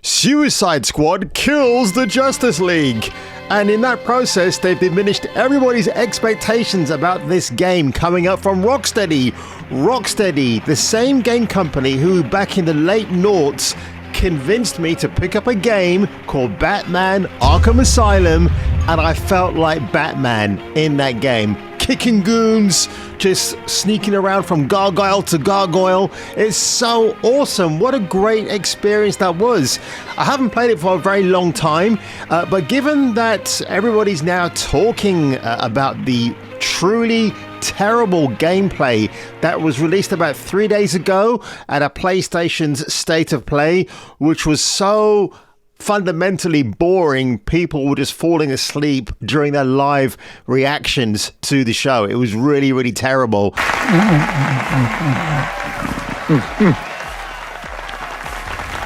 Suicide Squad kills the Justice League. And in that process, they've diminished everybody's expectations about this game coming up from Rocksteady. Rocksteady, the same game company who back in the late noughts convinced me to pick up a game called Batman Arkham Asylum, and I felt like Batman in that game. Kicking goons, just sneaking around from gargoyle to gargoyle. It's so awesome. What a great experience that was. I haven't played it for a very long time, but given that everybody's now talking about the truly terrible gameplay that was released about 3 days ago at a PlayStation's State of Play, which was so fundamentally boring, people were just falling asleep during their live reactions to the show. It was really, really terrible.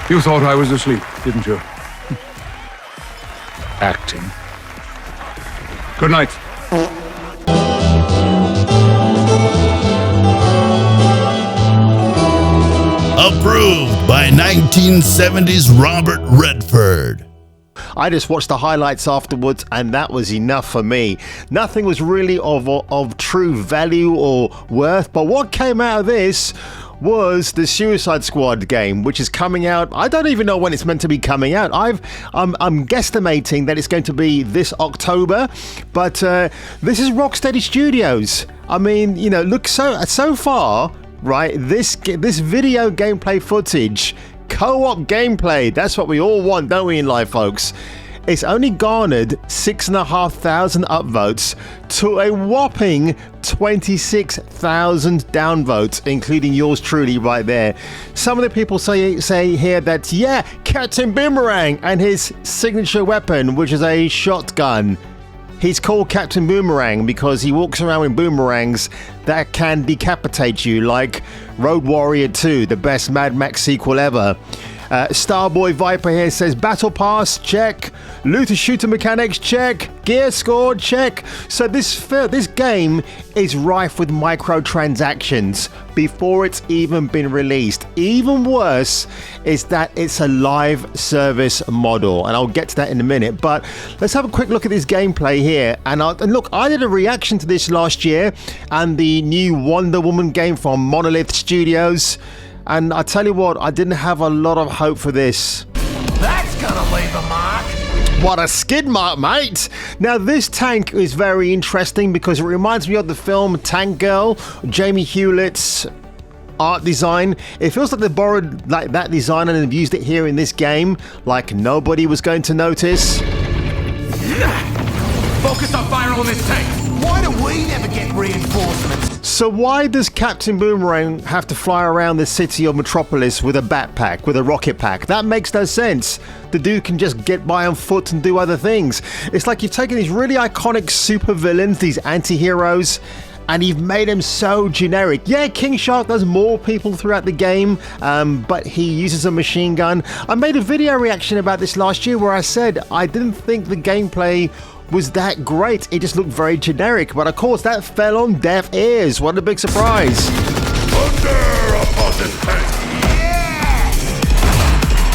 You thought I was asleep, didn't you? Acting. Good night. Approved by 1970s Robert Redford. I just watched the highlights afterwards, and that was enough for me. Nothing was really of true value or worth, but what came out of this was the Suicide Squad game, which is coming out. I don't even know when it's meant to be coming out. I'm guesstimating that it's going to be this October, but this is Rocksteady Studios. I mean, you know, look, so far, right, this video gameplay footage, co-op gameplay, that's what we all want, don't we, in life, folks? It's only garnered 6,500 upvotes to a whopping 26,000 downvotes, including yours truly right there. Some of the people say here that, yeah, Captain Boomerang and his signature weapon, which is a shotgun. He's called Captain Boomerang because he walks around with boomerangs that can decapitate you, like Road Warrior 2, the best Mad Max sequel ever. Starboy Viper here says Battle Pass, check. Looter Shooter mechanics, check. Gear scored, check. So this game is rife with microtransactions before it's even been released. Even worse is that it's a live service model, and I'll get to that in a minute. But let's have a quick look at this gameplay here. And look, I did a reaction to this last year and the new Wonder Woman game from Monolith Studios. And I tell you what, I didn't have a lot of hope for this. That's gonna leave a mark. What a skid mark, mate! Now, this tank is very interesting because it reminds me of the film Tank Girl, Jamie Hewlett's art design. It feels like they borrowed like that design and have used it here in this game, like nobody was going to notice. Focus on firing on this tank. Why do we never get reinforcements? So why does Captain Boomerang have to fly around the city of Metropolis with a backpack, with a rocket pack? That makes no sense. The dude can just get by on foot and do other things. It's like you've taken these really iconic supervillains, these anti-heroes, and you've made them so generic. Yeah, King Shark does maul people throughout the game, but he uses a machine gun. I made a video reaction about this last year where I said I didn't think the gameplay was that great. It just looked very generic, but of course that fell on deaf ears. What a big surprise. Thunder upon this tank.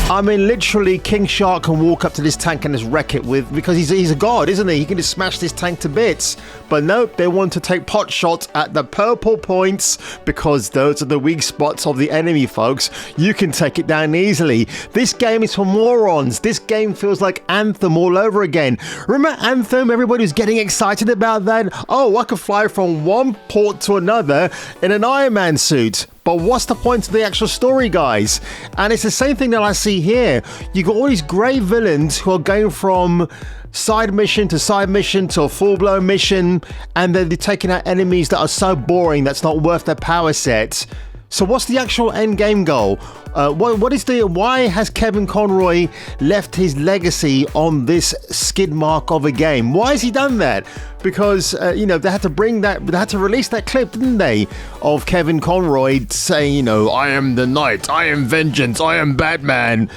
I mean, literally, King Shark can walk up to this tank and just wreck it because he's a god, isn't he? He can just smash this tank to bits. But nope, they want to take pot shots at the purple points because those are the weak spots of the enemy, folks. You can take it down easily. This game is for morons. This game feels like Anthem all over again. Remember Anthem? Everybody was getting excited about that. Oh, I could fly from one port to another in an Iron Man suit. But what's the point of the actual story, guys? And it's the same thing that I see here. You got all these great villains who are going from side mission to a full-blown mission, and then they're taking out enemies that are so boring that's not worth their power set. So what's the actual end game goal? Why has Kevin Conroy left his legacy on this skid mark of a game? Why has he done that? Because they had to release that clip, didn't they, of Kevin Conroy saying, I am the Knight, I am vengeance, I am Batman.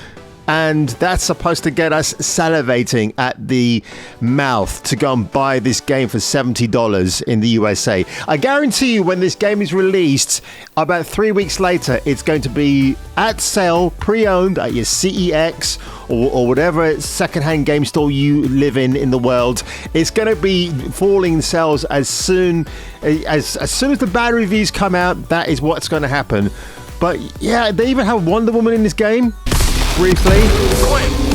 and that's supposed to get us salivating at the mouth to go and buy this game for $70 in the USA. I guarantee you when this game is released, about 3 weeks later, it's going to be at sale, pre-owned at your CEX or whatever secondhand game store you live in the world. It's going to be falling in sales as soon as the bad reviews come out. That is what's going to happen. But yeah, they even have Wonder Woman in this game. Briefly.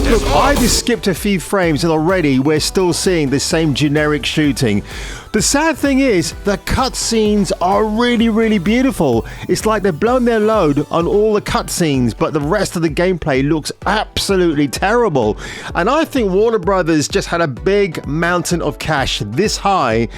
Look, I just skipped a few frames and already we're still seeing the same generic shooting. The sad thing is, the cutscenes are really, really beautiful. It's like they've blown their load on all the cutscenes, but the rest of the gameplay looks absolutely terrible. And I think Warner Brothers just had a big mountain of cash this high,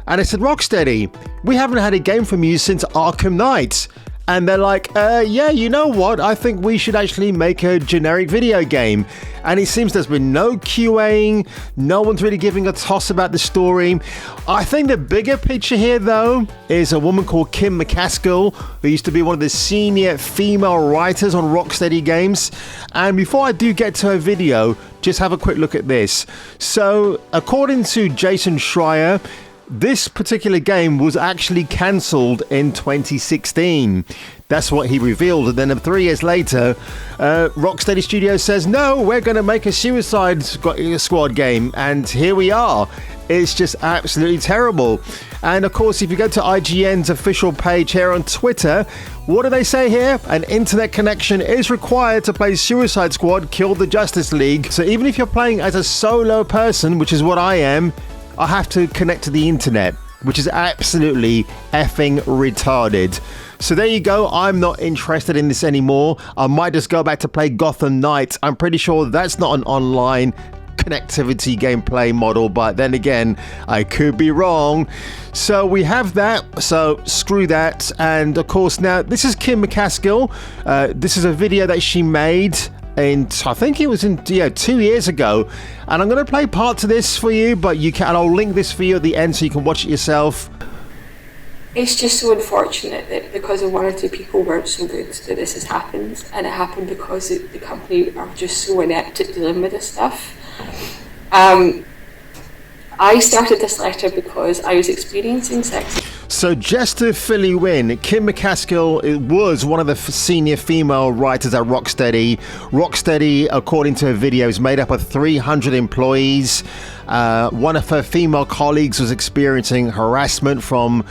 and they said, Rocksteady, we haven't had a game from you since Arkham Knight. And they're like, yeah, you know what? I think we should actually make a generic video game. And it seems there's been no QAing. No one's really giving a toss about the story. I think the bigger picture here, though, is a woman called Kim McCaskill, who used to be one of the senior female writers on Rocksteady games. And before I do get to her video, just have a quick look at this. So, according to Jason Schreier, this particular game was actually cancelled in 2016. That's what he revealed. And then 3 years later, Rocksteady Studios says, no, we're going to make a Suicide Squad game. And here we are. It's just absolutely terrible. And of course, if you go to IGN's official page here on Twitter, what do they say here? An internet connection is required to play Suicide Squad Kill the Justice League. So even if you're playing as a solo person, which is what I am, I have to connect to the internet, which is absolutely effing retarded. So there you go. I'm not interested in this anymore. I might just go back to play Gotham Knights. I'm pretty sure that's not an online connectivity gameplay model, but then again, I could be wrong. So we have that, so screw that. And of course, now this is Kim McCaskill. This is a video that she made in, I think it was in 2 years ago, and I'm going to play parts of this for you, but you can, I'll link this for you at the end so you can watch it yourself. It's just so unfortunate that because of one or two people weren't so good that this has happened, and it happened because the company are just so inept at dealing with this stuff. I started this letter because I was experiencing sex. So just to fill you in, Kim McCaskill was one of the senior female writers at Rocksteady. Rocksteady, according to her videos, made up of 300 employees. One of her female colleagues was experiencing harassment from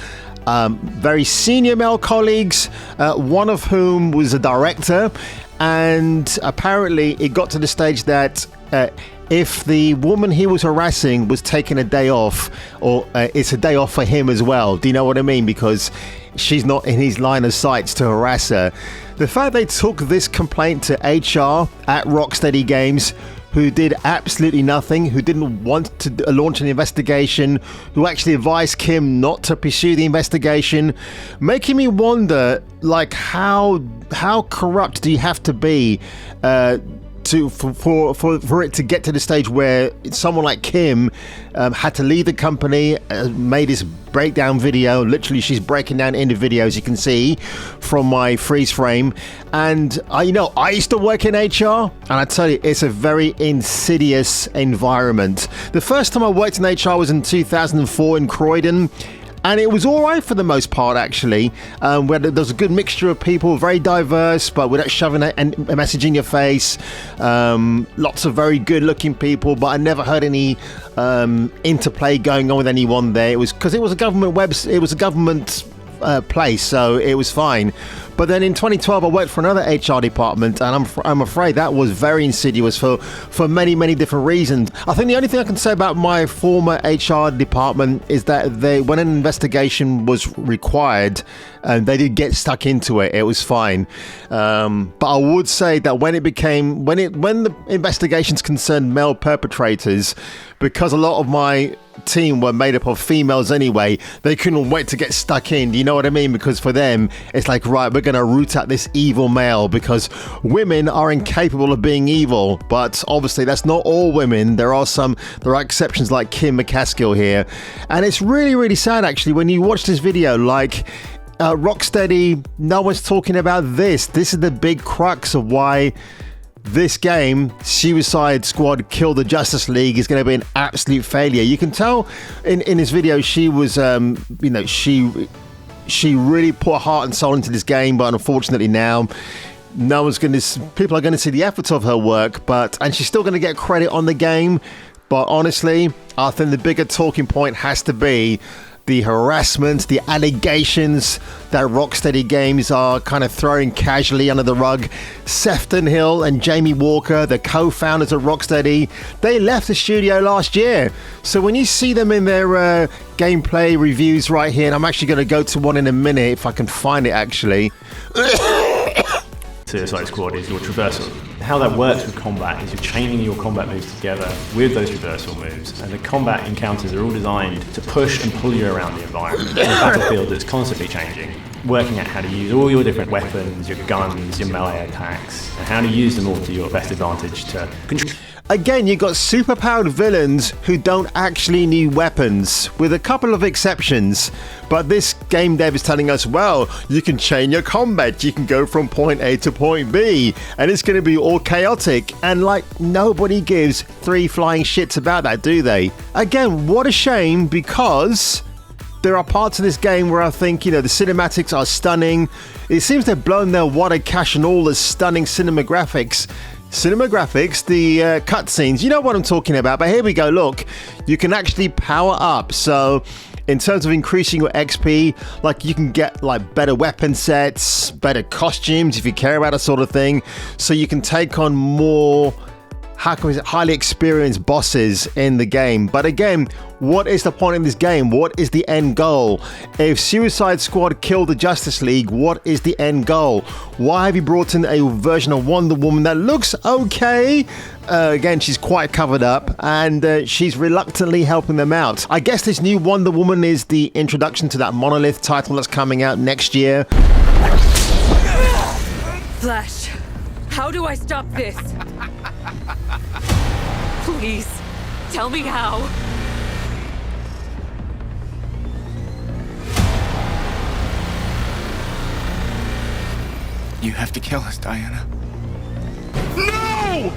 very senior male colleagues, one of whom was a director. And apparently it got to the stage that if the woman he was harassing was taking a day off, or it's a day off for him as well. Do you know what I mean? Because she's not in his line of sights to harass her. The fact they took this complaint to HR at Rocksteady Games, who did absolutely nothing, who didn't want to launch an investigation, who actually advised Kim not to pursue the investigation, making me wonder, like, how corrupt do you have to be for it to get to the stage where someone like Kim had to leave the company, made this breakdown video. Literally, she's breaking down in the video, as you can see from my freeze frame. And I used to work in HR, and I tell you, it's a very insidious environment. The first time I worked in HR was in 2004 in Croydon. And it was all right for the most part, actually. Where there was a good mixture of people, very diverse, but without shoving a message in your face. Lots of very good-looking people, but I never heard any interplay going on with anyone there. It was because it was a government place, so it was fine. But then in 2012, I worked for another HR department, and I'm afraid that was very insidious for many, many different reasons. I think the only thing I can say about my former HR department is that when an investigation was required, they did get stuck into it. It was fine. But I would say that when the investigations concerned male perpetrators, because a lot of my team were made up of females anyway, they couldn't wait to get stuck in. Do you know what I mean? Because for them, it's like, right, we're going to root out this evil male because women are incapable of being evil. But obviously, that's not all women. There are exceptions like Kim McCaskill here. And it's really, really sad, actually, when you watch this video, like, Rocksteady, no one's talking about this. This is the big crux of why this game, Suicide Squad Kill the Justice League, is going to be an absolute failure. You can tell in this video she was, she really put heart and soul into this game, but unfortunately now, people are going to see the efforts of her work, and she's still going to get credit on the game. But honestly, I think the bigger talking point has to be the harassment, the allegations that Rocksteady Games are kind of throwing casually under the rug. Sefton Hill and Jamie Walker, the co-founders of Rocksteady, they left the studio last year. So when you see them in their gameplay reviews right here, and I'm actually going to go to one in a minute if I can find it actually. Suicide Squad is your traversal. How that works with combat is you're chaining your combat moves together with those traversal moves, and the combat encounters are all designed to push and pull you around the environment in a battlefield that's constantly changing, working out how to use all your different weapons, your guns, your melee attacks, and how to use them all to your best advantage to control. Again, you've got superpowered villains who don't actually need weapons, with a couple of exceptions. But this game dev is telling us, well, you can chain your combat, you can go from point A to point B, and it's going to be all chaotic. And like, nobody gives three flying shits about that, do they? Again, what a shame, because there are parts of this game where I think, the cinematics are stunning. It seems they've blown their wad of cash on all the stunning cinematographics, the cutscenes, you know what I'm talking about. But here we go, look, you can actually power up. So in terms of increasing your XP, like you can get like better weapon sets, better costumes if you care about that sort of thing, so you can take on more highly experienced bosses in the game. But again, what is the point in this game? What is the end goal? If Suicide Squad killed the Justice League, what is the end goal? Why have you brought in a version of Wonder Woman that looks okay? Again, she's quite covered up, and she's reluctantly helping them out. I guess this new Wonder Woman is the introduction to that Monolith title that's coming out next year. Flash, how do I stop this? Please, tell me how. You have to kill us, Diana. No!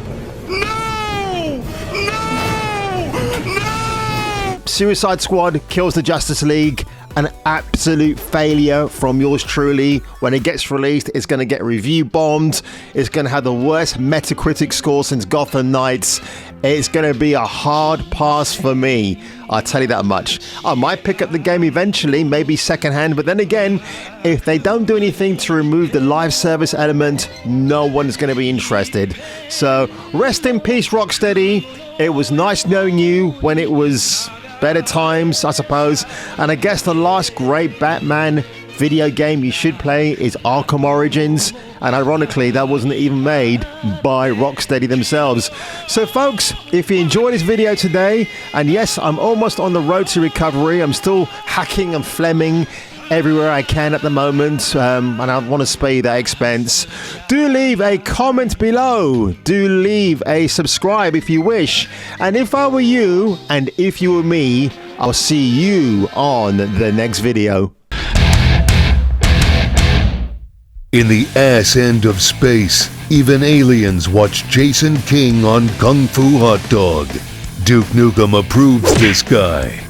No! No! No! Suicide Squad kills the Justice League. An absolute failure from yours truly. When it gets released, it's going to get review bombed. It's going to have the worst Metacritic score since Gotham Knights. It's going to be a hard pass for me. I'll tell you that much. I might pick up the game eventually, maybe secondhand, but then again, if they don't do anything to remove the live service element, no one's going to be interested. So rest in peace, Rocksteady. It was nice knowing you when it was better times, I suppose. And I guess the last great Batman video game you should play is Arkham Origins, and ironically that wasn't even made by Rocksteady themselves. So folks, if you enjoyed this video today, and yes, I'm almost on the road to recovery, I'm still hacking and flemming everywhere I can at the moment, and I want to spare you that expense. Do leave a comment below, do leave a subscribe if you wish, and if I were you and if you were me, I'll see you on the next video. In the ass end of space, even aliens watch Jason King on Kung Fu Hot Dog. Duke Nukem approves this guy.